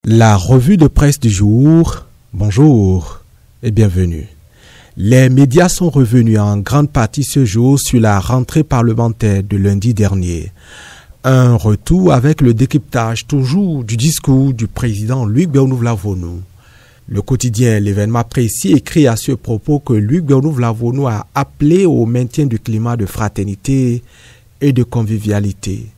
La revue de presse du jour, bonjour et bienvenue. Les médias sont revenus en grande partie ce jour sur la rentrée parlementaire de lundi dernier. Un retour avec le décryptage toujours du discours du président Luc Bernouf-Lavonu. Le quotidien L'événement précis écrit à ce propos que Luc Bernouf-Lavonu a appelé au maintien du climat de fraternité et de convivialité.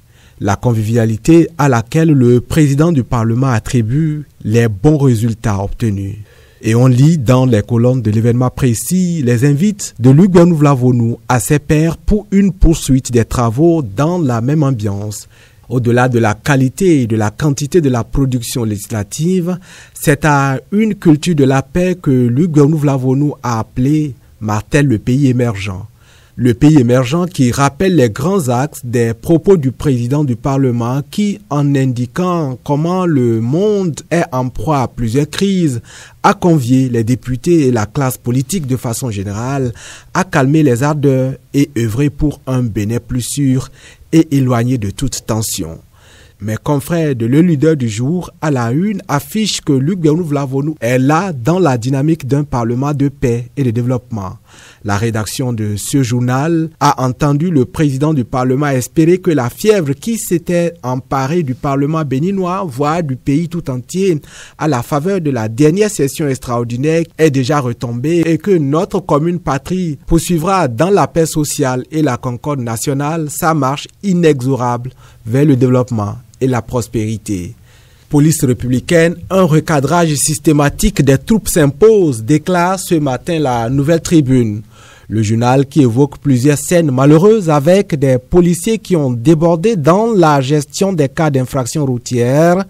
La convivialité à laquelle le président du Parlement attribue les bons résultats obtenus. Et on lit dans les colonnes de L'événement précis les invites de Luc Bernouf-Lavonu à ses pairs pour une poursuite des travaux dans la même ambiance. Au-delà de la qualité et de la quantité de la production législative, c'est à une culture de la paix que Luc Bernouf-Lavonu a appelé, martèle le pays émergent. Le pays émergent qui rappelle les grands axes des propos du président du Parlement qui, en indiquant comment le monde est en proie à plusieurs crises, a convié les députés et la classe politique de façon générale à calmer les ardeurs et œuvrer pour un Bénin plus sûr et éloigné de toute tension. Mes confrères de Le Leader du jour à la une affichent que Luc Bernouf-Lavonu est là dans la dynamique d'un parlement de paix et de développement. La rédaction de ce journal a entendu le président du Parlement espérer que la fièvre qui s'était emparée du Parlement béninois, voire du pays tout entier, à la faveur de la dernière session extraordinaire est déjà retombée et que notre commune patrie poursuivra dans la paix sociale et la concorde nationale sa marche inexorable vers le développement et la prospérité. Police républicaine, un recadrage systématique des troupes s'impose, déclare ce matin la Nouvelle Tribune. Le journal qui évoque plusieurs scènes malheureuses avec des policiers qui ont débordé dans la gestion des cas d'infraction routière.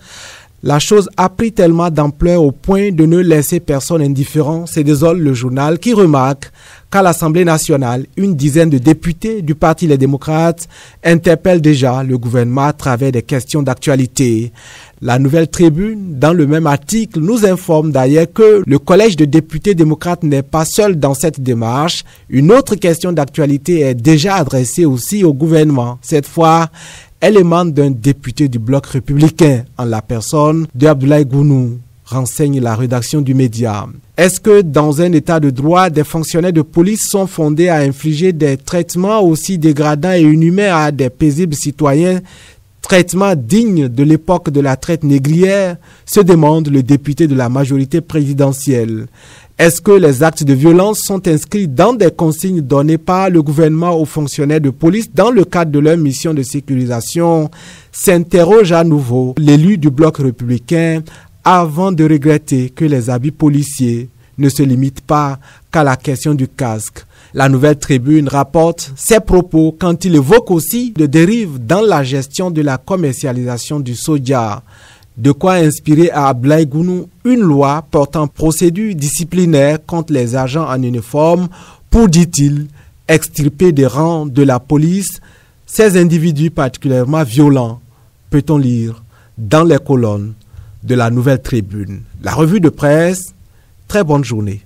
La chose a pris tellement d'ampleur au point de ne laisser personne indifférent, se désole le journal qui remarque qu'à l'Assemblée nationale, une dizaine de députés du Parti Les Démocrates interpellent déjà le gouvernement à travers des questions d'actualité. La Nouvelle Tribune, dans le même article, nous informe d'ailleurs que le collège de députés démocrates n'est pas seul dans cette démarche. Une autre question d'actualité est déjà adressée aussi au gouvernement. Cette fois, elle émane d'un député du bloc républicain, en la personne de Abdoulaye Gounou, renseigne la rédaction du média. Est-ce que dans un état de droit, des fonctionnaires de police sont fondés à infliger des traitements aussi dégradants et inhumains à des paisibles citoyens, traitements dignes de l'époque de la traite négrière, se demande le député de la majorité présidentielle. Est-ce que les actes de violence sont inscrits dans des consignes données par le gouvernement aux fonctionnaires de police dans le cadre de leur mission de sécurisation? S'interroge à nouveau l'élu du bloc républicain avant de regretter que les habits policiers ne se limitent pas qu'à la question du casque. La Nouvelle Tribune rapporte ses propos quand il évoque aussi de dérives dans la gestion de la commercialisation du soja. De quoi inspirer à Abdoulaye Gounou une loi portant procédure disciplinaire contre les agents en uniforme pour, dit-il, extirper des rangs de la police ces individus particulièrement violents, peut-on lire dans les colonnes de la Nouvelle Tribune. La revue de presse, très bonne journée.